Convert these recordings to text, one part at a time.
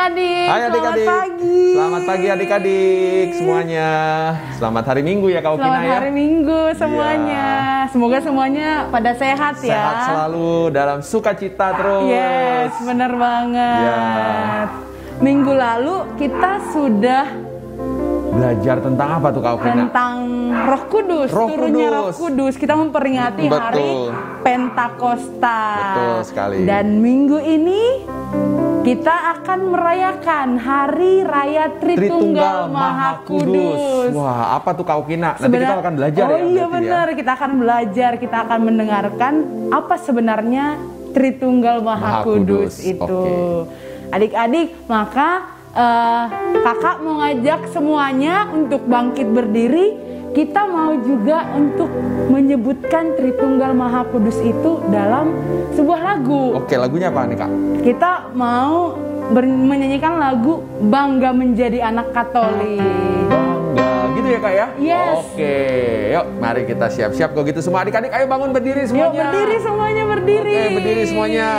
adik-adik. Hai adik-adik. Selamat pagi. Selamat pagi adik-adik semuanya. Selamat hari Minggu ya Kak Okina ya. Selamat hari Minggu semuanya. Semoga semuanya pada sehat ya. Sehat selalu dalam sukacita terus. Yes, benar banget. Minggu lalu kita sudah belajar tentang apa tuh Kak Okina? tentang Roh Kudus, turunnya Roh Kudus. Kita memperingati hari Pentakosta. Betul sekali. Dan minggu ini kita akan merayakan Hari Raya Tritunggal Maha Kudus. Wah, apa tuh Kak Okina? Nanti kita akan belajar ya. Oh iya benar, kita akan belajar, kita akan mendengarkan apa sebenarnya Tritunggal Maha Kudus itu. Okay. Adik-adik, maka kakak mau ngajak semuanya untuk bangkit berdiri. Kita mau juga untuk menyebutkan Tritunggal Maha Kudus itu dalam sebuah lagu. Oke, lagunya apa nih Kak? Kita mau menyanyikan lagu Bangga Menjadi Anak Katolik. Bangga, gitu ya Kak ya? Yes. Oke, yuk mari kita siap-siap kalau gitu semua adik-adik. Ayo bangun berdiri semuanya. Yuk berdiri semuanya, berdiri. Oke, berdiri semuanya.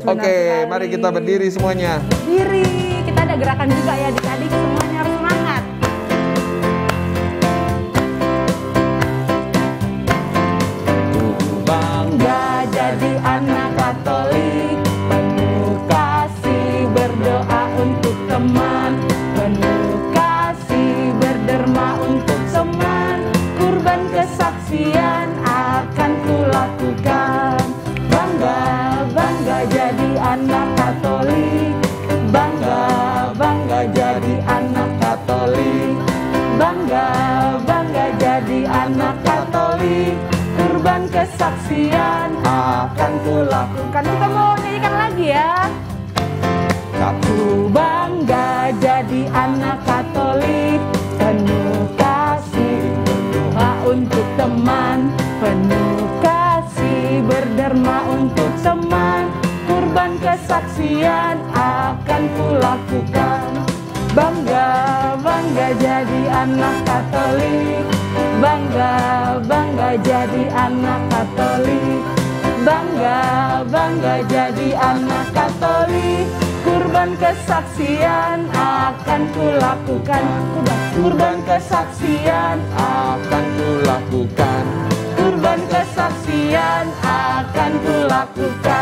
Oke, mari kita berdiri semuanya. Berdiri. Kita ada gerakan juga ya adik-adik, semuanya harus semangat. Bangga jadi anak Katolik, penuh kasih berdoa untuk teman, penuh kasih berderma untuk teman, kurban kesaksian akan kulakukan. Bangga, bangga jadi anak Katolik, bangga, bangga jadi anak Katolik, bangga, bangga jadi anak Katolik, kurban kesaksian akan kulakukan. Kita mau nyanyikan lagi ya. Aku bangga jadi anak Katolik, penuh kasih berdoa untuk teman, penuh kasih berderma untuk teman, kurban kesaksian akan kulakukan. Bangga, bangga jadi anak Katolik, bangga, bangga jadi anak Katolik, bangga, bangga jadi anak Katolik, kurban kesaksian akan kulakukan. Kurban kesaksian akan kulakukan, kurban kesaksian akan kulakukan.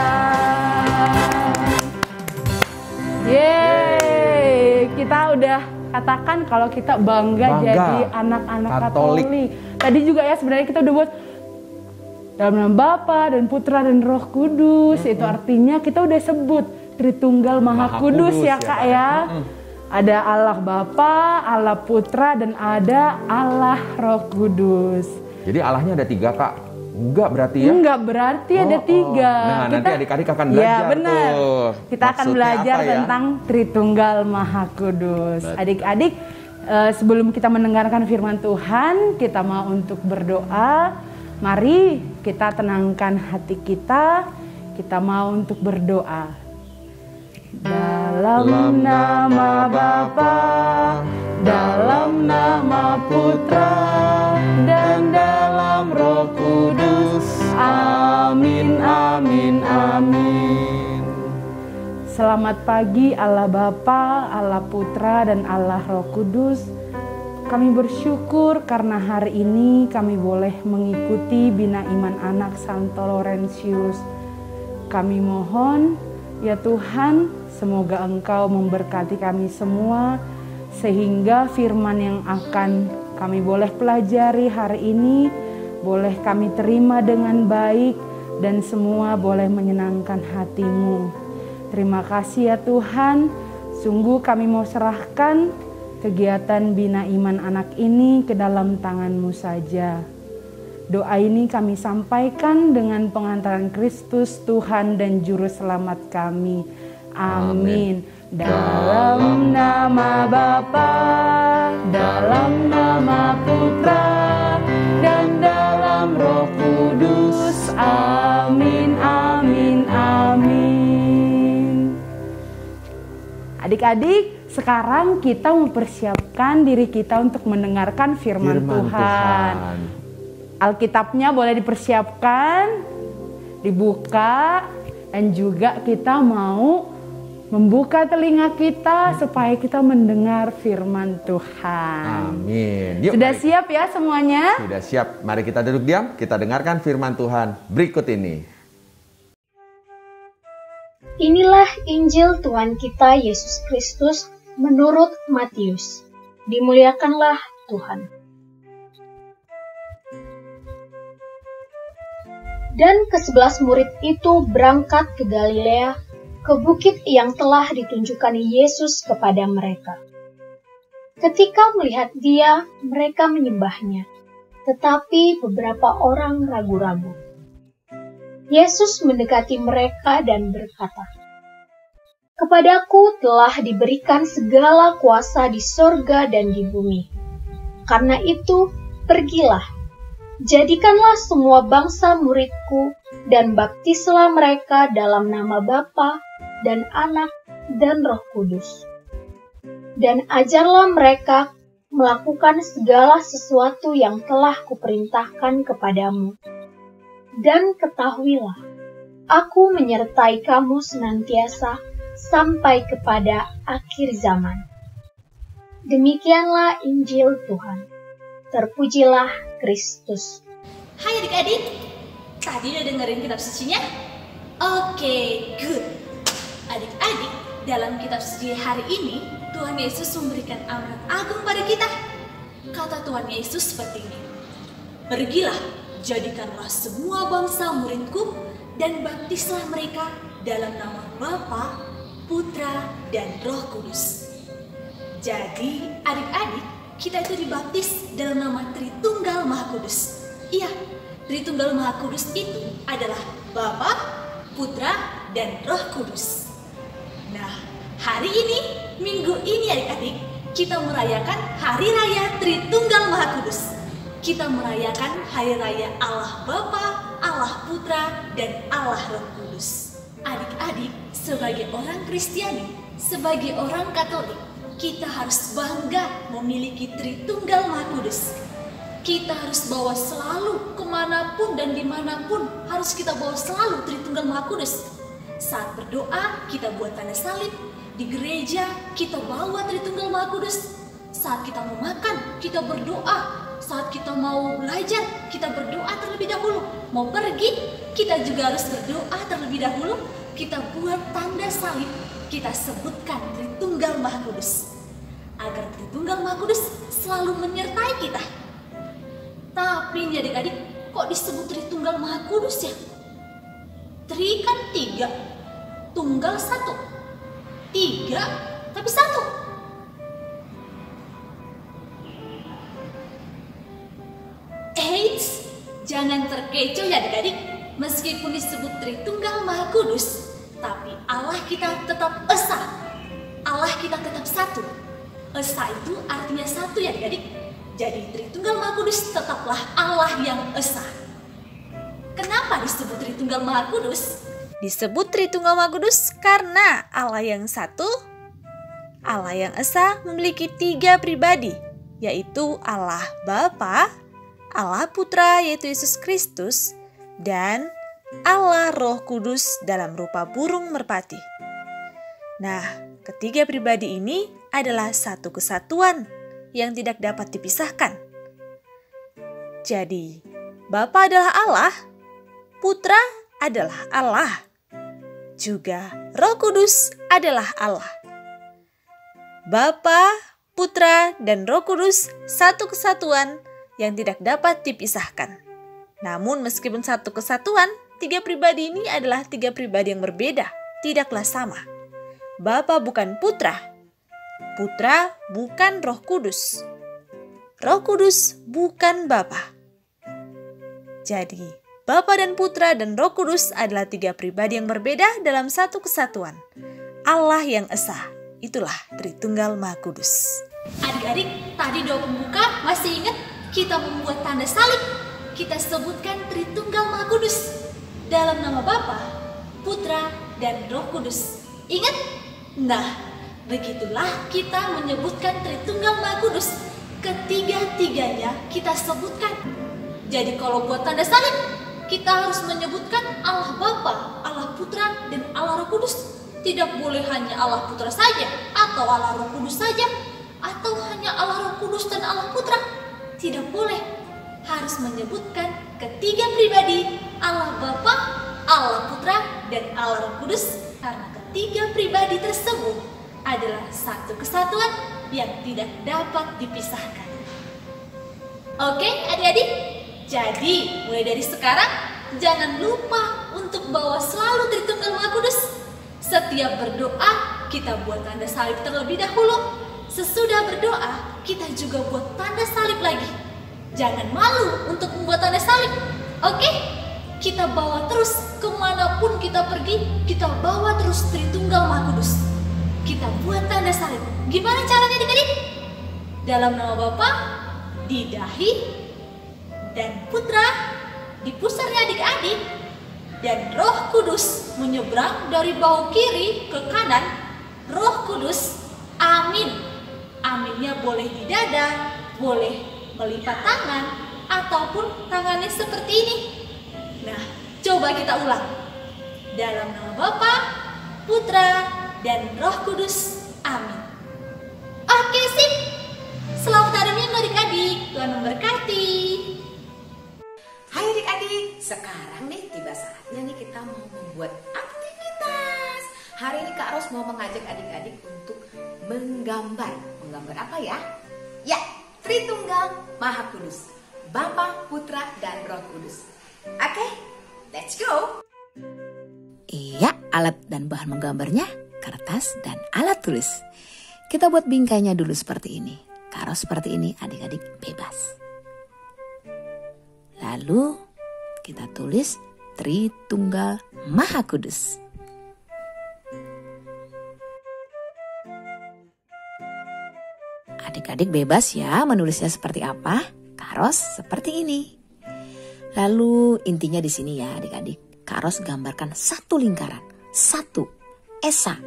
Yeay, kita udah katakan kalau kita bangga jadi anak-anak Katolik. Tadi juga ya sebenarnya kita udah buat dalam nama Bapa dan Putra dan Roh Kudus. Itu artinya kita udah sebut Tritunggal Maha Kudus ya Kak ya. Ada Allah Bapa, Allah Putra, dan ada Allah Roh Kudus. Jadi Allahnya ada 3 Kak? Enggak berarti ya? Enggak berarti ada 3. Nah nanti adik-adik akan belajar ya, benar. tuh. Kita akan belajar tentang Tritunggal Maha Kudus. Adik-adik, sebelum kita mendengarkan firman Tuhan, kita mau untuk berdoa. Mari kita tenangkan hati kita. Kita mau untuk berdoa. Dalam nama Bapa, dalam nama Putra, dan dalam Roh Kudus. Amin, amin, amin. Selamat pagi Allah Bapa, Allah Putra, dan Allah Roh Kudus. Kami bersyukur karena hari ini kami boleh mengikuti Bina Iman Anak Santo Laurentius. Kami mohon ya Tuhan, semoga Engkau memberkati kami semua, sehingga firman yang akan kami boleh pelajari hari ini boleh kami terima dengan baik, dan semua boleh menyenangkan hati-Mu. Terima kasih ya Tuhan, sungguh kami mau serahkan kegiatan Bina Iman Anak ini ke dalam tangan-Mu saja. Doa ini kami sampaikan dengan pengantaran Kristus Tuhan dan Juru Selamat kami. Amin. Dalam nama Bapa, dalam nama Putra, dan dalam Roh Kudus. Amin, amin, amin. Adik-adik, sekarang kita mempersiapkan diri kita untuk mendengarkan firman Tuhan. Alkitabnya boleh dipersiapkan, dibuka, dan juga kita mau membuka telinga kita supaya kita mendengar firman Tuhan. Amin. Yuk, Sudah siap ya semuanya? Sudah siap. Mari kita duduk diam, kita dengarkan firman Tuhan berikut ini. Inilah Injil Tuhan kita Yesus Kristus menurut Matius. Dimuliakanlah Tuhan. Dan ke-11 murid itu berangkat ke Galilea, ke bukit yang telah ditunjukkan Yesus kepada mereka. Ketika melihat Dia, mereka menyembahnya, tetapi beberapa orang ragu-ragu. Yesus mendekati mereka dan berkata, "Kepadaku telah diberikan segala kuasa di sorga dan di bumi. Karena itu, pergilah. Jadikanlah semua bangsa muridku dan baptislah mereka dalam nama Bapa dan Anak dan Roh Kudus. Dan ajarlah mereka melakukan segala sesuatu yang telah kuperintahkan kepadamu. Dan ketahuilah, aku menyertai kamu senantiasa sampai kepada akhir zaman." Demikianlah Injil Tuhan. Terpujilah Kristus. Hai adik-adik, tadi udah dengerin kitab sucinya? Oke, good. Adik-adik, dalam kitab suci hari ini, Tuhan Yesus memberikan amanat agung pada kita. Kata Tuhan Yesus seperti ini, "Pergilah, jadikanlah semua bangsa muridku, dan baptislah mereka dalam nama Bapa, Putra, dan Roh Kudus." Jadi, adik-adik, kita itu dibaptis dalam nama Tritunggal Maha Kudus. Iya, Tritunggal Maha Kudus itu adalah Bapa, Putra, dan Roh Kudus. Nah, hari ini, minggu ini adik-adik, kita merayakan Hari Raya Tritunggal Maha Kudus. Kita merayakan Hari Raya Allah Bapa, Allah Putra, dan Allah Roh Kudus. Adik-adik, sebagai orang Kristiani, sebagai orang Katolik, kita harus bangga memiliki Tritunggal Maha Kudus. Kita harus bawa selalu kemanapun dan dimanapun, harus kita bawa selalu Tritunggal Maha Kudus. Saat berdoa, kita buat tanda salib. Di gereja, kita bawa Tritunggal Maha Kudus. Saat kita mau makan, kita berdoa. Saat kita mau belajar, kita berdoa terlebih dahulu. Mau pergi, kita juga harus berdoa terlebih dahulu. Kita buat tanda salib, kita sebutkan Tritunggal Maha Kudus, agar Tritunggal Maha Kudus selalu menyertai kita. Tapi nih adik-adik, kok disebut Tritunggal Maha Kudus ya? Tri kan 3, tunggal 1. 3 tapi 1. Eits, jangan terkecoh ya adik-adik. Meskipun disebut Tritunggal Maha Kudus, tapi Allah kita tetap esa. Allah kita tetap satu. Esa itu artinya satu ya adik-adik. Jadi Tritunggal Maha Kudus tetaplah Allah yang esa. Kenapa disebut Tritunggal Maha Kudus? Disebut Tritunggal Maha Kudus karena Allah yang satu, Allah yang esa memiliki 3 pribadi, yaitu Allah Bapa, Allah Putra yaitu Yesus Kristus, dan Allah Roh Kudus dalam rupa burung merpati. Nah, ketiga pribadi ini adalah satu kesatuan yang tidak dapat dipisahkan. Jadi, Bapa adalah Allah, Putra adalah Allah, juga Roh Kudus adalah Allah. Bapa, Putra, dan Roh Kudus satu kesatuan yang tidak dapat dipisahkan. Namun meskipun satu kesatuan, 3 pribadi ini adalah 3 pribadi yang berbeda, tidaklah sama. Bapa bukan Putra, Putra bukan Roh Kudus, Roh Kudus bukan Bapa. Jadi, Bapa dan Putra dan Roh Kudus adalah 3 pribadi yang berbeda dalam satu kesatuan. Allah yang esa, itulah Tritunggal Maha Kudus. Adik-adik, tadi doa pembuka masih ingat kita membuat tanda salib. Kita sebutkan Tritunggal Maha Kudus dalam nama Bapa, Putra, dan Roh Kudus. Ingat? Nah, begitulah kita menyebutkan Tritunggal Maha Kudus. Ketiga-tiganya kita sebutkan. Jadi kalau buat tanda salib, kita harus menyebutkan Allah Bapa, Allah Putra, dan Allah Roh Kudus. Tidak boleh hanya Allah Putra saja, atau Allah Roh Kudus saja, atau hanya Allah Roh Kudus dan Allah Putra. Tidak boleh. Harus menyebutkan ketiga pribadi, Allah Bapa, Allah Putra, dan Allah Roh Kudus, karena ketiga pribadi tersebut adalah satu kesatuan yang tidak dapat dipisahkan. Oke adik-adik, jadi mulai dari sekarang jangan lupa untuk bawa selalu Tritunggal Maha Kudus. Setiap berdoa kita buat tanda salib terlebih dahulu. Sesudah berdoa kita juga buat tanda salib lagi. Jangan malu untuk membuat tanda salib. Oke? Kita bawa terus kemanapun kita pergi, kita bawa terus Tritunggal Maha Kudus. Kita buat tanda salib. Gimana caranya adik-adik? Dalam nama Bapa, di dahi, dan Putra, di pusarnya adik-adik, dan Roh Kudus menyeberang dari bahu kiri ke kanan. Roh Kudus, amin. Aminnya boleh di dada, boleh melipat tangan, ataupun tangannya seperti ini. Nah, coba kita ulang. Dalam nama Bapa, Putra, dan Roh Kudus, amin. Oke, sip. Selamat hari Minggu adik-adik. Tuhan memberkati. Hai adik-adik, sekarang nih tiba saatnya nih kita mau membuat aktivitas. Hari ini Kak Ros mau mengajak adik-adik untuk menggambar. Menggambar apa ya? Ya, Tritunggal Maha Kudus, Bapa, Putra, dan Roh Kudus. Oke, let's go. Iya, alat dan bahan menggambarnya kertas dan alat tulis. Kita buat bingkainya dulu seperti ini. Kak Ros seperti ini, adik-adik bebas. Lalu kita tulis Tritunggal Maha Kudus. Adik-adik bebas ya menulisnya seperti apa. Kak Ros seperti ini. Lalu intinya di sini ya adik-adik. Kak Ros gambarkan satu lingkaran, satu esa,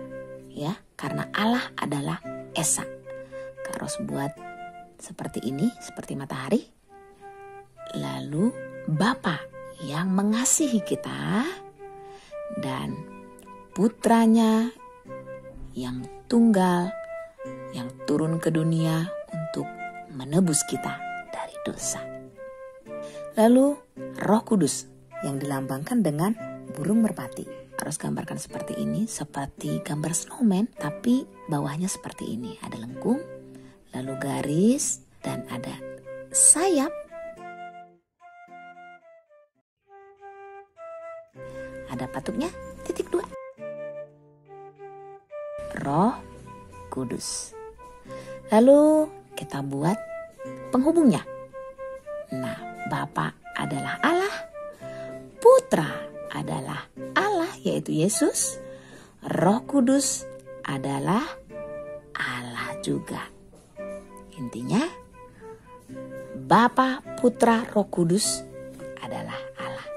ya, karena Allah adalah esa. Kak Ros buat seperti ini, seperti matahari. Lalu Bapa yang mengasihi kita dan putranya yang tunggal yang turun ke dunia untuk menebus kita dari dosa. Lalu Roh Kudus yang dilambangkan dengan burung merpati. Harus gambarkan seperti ini, seperti gambar snowman, tapi bawahnya seperti ini. Ada lengkung, lalu garis, dan ada sayap. Ada patuknya, titik 2. Roh Kudus. Lalu kita buat penghubungnya. Nah, Bapa adalah Allah, Putra adalah Allah yaitu Yesus, Roh Kudus adalah Allah juga. Intinya Bapa, Putra, Roh Kudus adalah Allah.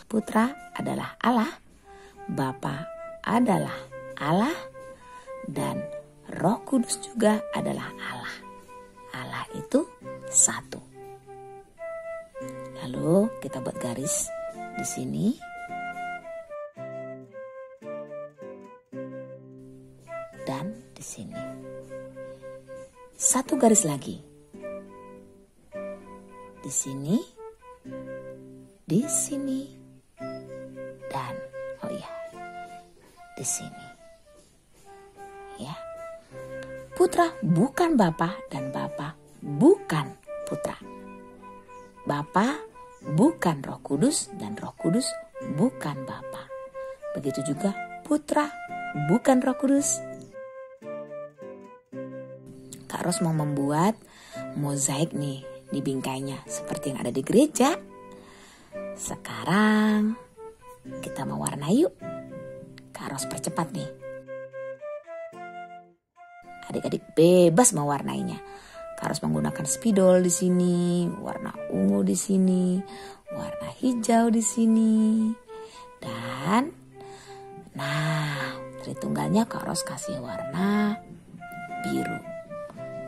Putra adalah Allah, Bapa adalah Allah, dan Roh Kudus juga adalah Allah. Allah itu satu. Lalu kita buat garis di sini. Dan di sini. Satu garis lagi. Di sini. Di sini. Dan di sini. Ya. Putra bukan Bapa dan Bapa bukan Putra. Bapa bukan Roh Kudus dan Roh Kudus bukan Bapa. Begitu juga Putra bukan Roh Kudus. Kak Ros mau membuat mozaik nih di bingkainya seperti yang ada di gereja. Sekarang kita mau warna yuk. Kak Ros percepat nih. Adik-adik bebas mewarnainya. Kak Ros menggunakan spidol di sini, warna ungu di sini, warna hijau di sini, dan Tritunggalnya Kak Ros kasih warna biru.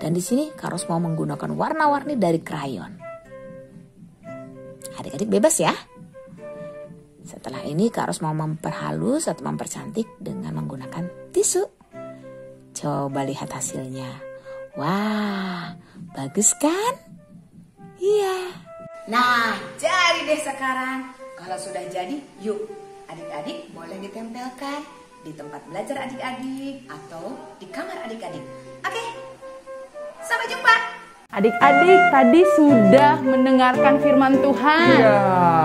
Dan di sini Kak Ros mau menggunakan warna-warni dari krayon. Adik-adik bebas ya. Setelah ini Kak Ros mau memperhalus atau mempercantik dengan menggunakan tisu. Coba lihat hasilnya. Wah, bagus kan? Iya. Nah, jadi deh sekarang. Kalau sudah jadi, yuk adik-adik boleh ditempelkan di tempat belajar adik-adik atau di kamar adik-adik. Oke, sampai jumpa. Adik-adik tadi sudah mendengarkan firman Tuhan. Iya.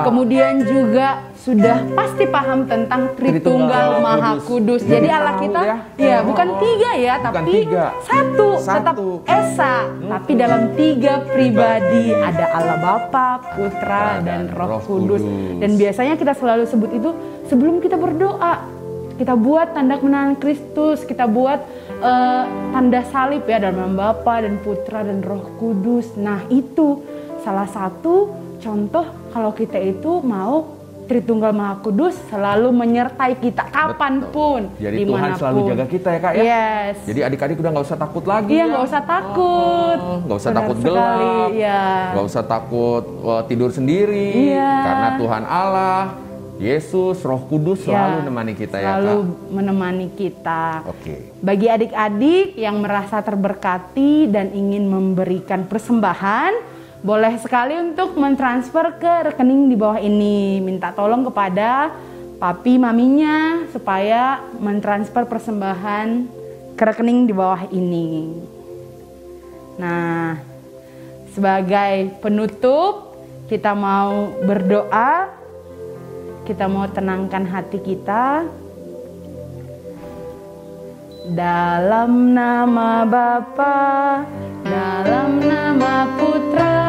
Kemudian juga sudah pasti paham tentang Tritunggal Maha Kudus. Jadi Allah kita ya bukan tiga ya, tapi satu, tetap Esa, tapi dalam tiga pribadi. Ada Allah Bapa, Putra, dan Roh Kudus. Dan biasanya kita selalu sebut itu sebelum kita berdoa. Kita buat tanda kemenangan Kristus, kita buat tanda salib ya dalam nama Bapa dan Putra dan Roh Kudus. Nah itu salah satu contoh kalau kita itu mau Tritunggal Maha Kudus selalu menyertai kita kapanpun. Jadi dimanapun. Tuhan selalu jaga kita ya Kak ya. Yes. Jadi adik-adik udah nggak usah takut lagi. Iya ya. nggak usah takut. Nggak usah Benar takut sekali, gelap. ya. Nggak usah takut tidur sendiri. Iya. Karena Tuhan Allah, Yesus, Roh Kudus selalu menemani kita ya Kak. Selalu menemani kita. Oke. Bagi adik-adik yang merasa terberkati dan ingin memberikan persembahan, boleh sekali untuk mentransfer ke rekening di bawah ini. Minta tolong kepada papi maminya supaya mentransfer persembahan ke rekening di bawah ini. Nah, sebagai penutup kita mau berdoa. Kita mau tenangkan hati kita. Dalam nama Bapa, dalam nama Putra,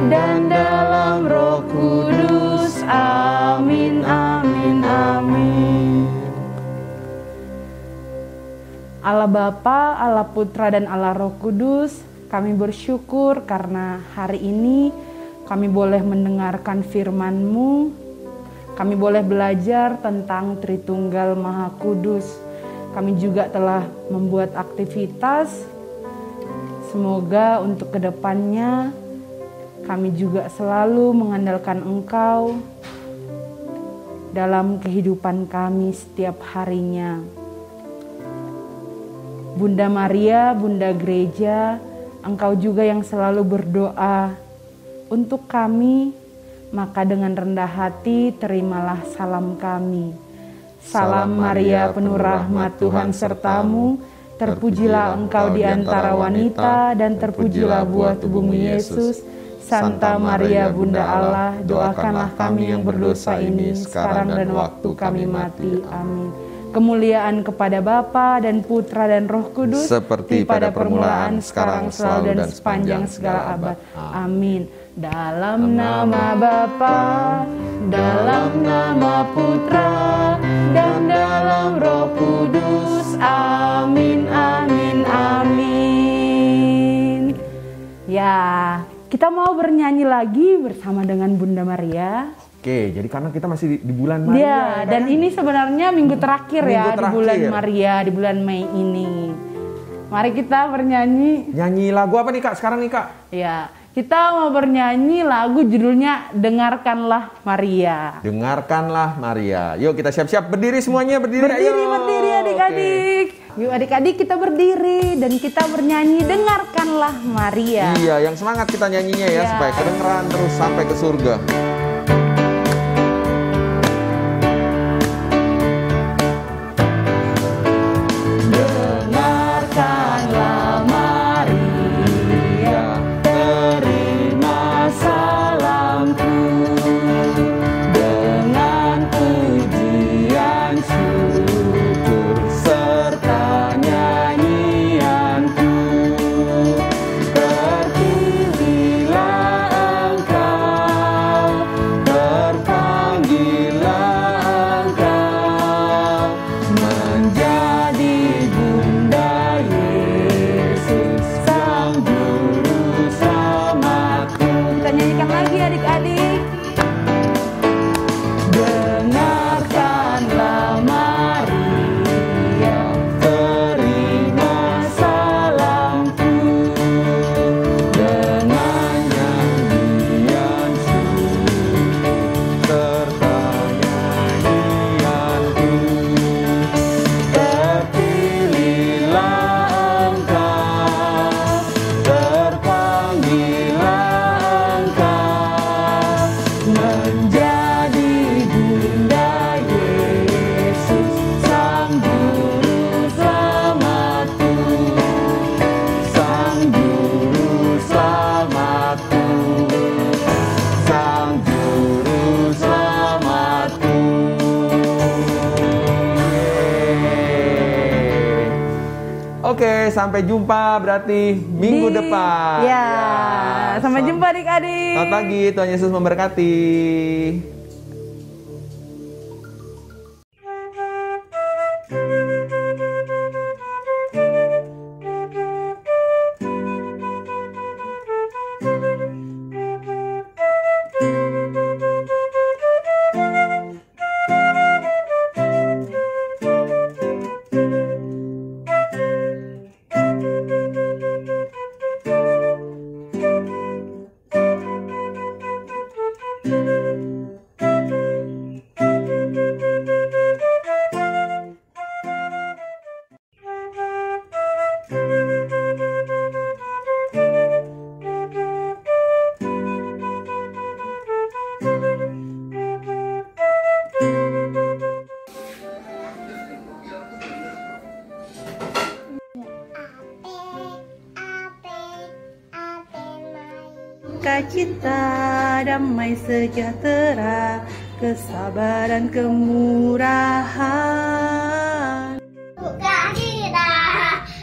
dan dalam Roh Kudus. Amin, amin, amin. Allah Bapa, Allah Putra, dan Allah Roh Kudus, kami bersyukur karena hari ini kami boleh mendengarkan firman-Mu. Kami boleh belajar tentang Tritunggal Maha Kudus. Kami juga telah membuat aktivitas. Semoga untuk kedepannya kami juga selalu mengandalkan Engkau dalam kehidupan kami setiap harinya. Bunda Maria, Bunda Gereja, Engkau juga yang selalu berdoa untuk kami. Maka dengan rendah hati terimalah salam kami. Salam Maria penuh rahmat Tuhan sertamu, terpujilah engkau di antara wanita dan terpujilah buah tubuhmu Yesus. Santa Maria Bunda Allah, doakanlah kami yang berdosa ini sekarang dan waktu kami mati. Amin. Kemuliaan kepada Bapa dan Putra dan Roh Kudus, seperti pada permulaan, sekarang, selalu, dan sepanjang segala abad. Amin. Dalam nama Bapa, dalam nama Putra, dan dalam Roh Kudus. Amin, amin, amin. Ya, kita mau bernyanyi lagi bersama dengan Bunda Maria. Oke, jadi karena kita masih di bulan Maria. Ya, dan ini sebenarnya minggu terakhir Minggu di bulan Maria, di bulan Mei ini. Mari kita bernyanyi. Nyanyi lagu apa nih Kak sekarang nih Kak? Ya, kita mau bernyanyi lagu judulnya Dengarkanlah Maria. Dengarkanlah Maria. Yuk kita siap-siap berdiri semuanya, berdiri Adik-adik. Yuk adik-adik kita berdiri dan kita bernyanyi Dengarkanlah Maria. Iya, yang semangat kita nyanyinya ya, supaya kedengeran terus sampai ke surga. Oke, sampai jumpa berarti minggu depan. Ya, sampai jumpa adik-adik. Selamat pagi, Tuhan Yesus memberkati. Cinta, damai sejahtera, kesabaran, kemurahan. Sukacita,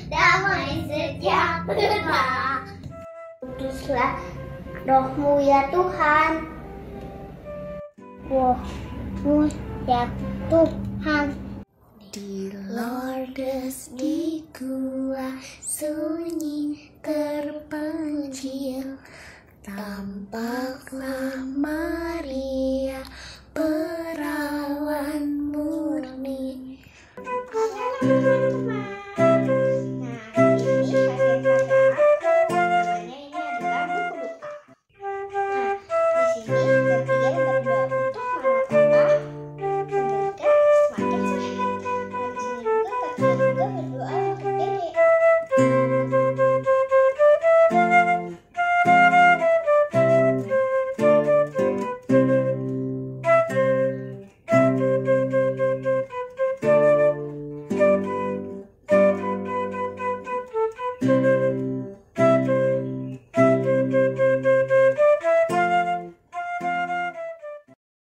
damai sejahtera. Kuduslah rohmu ya Tuhan. Rohmu ya Tuhan. Di Lordes di gua sunyi terpencil, tampaklah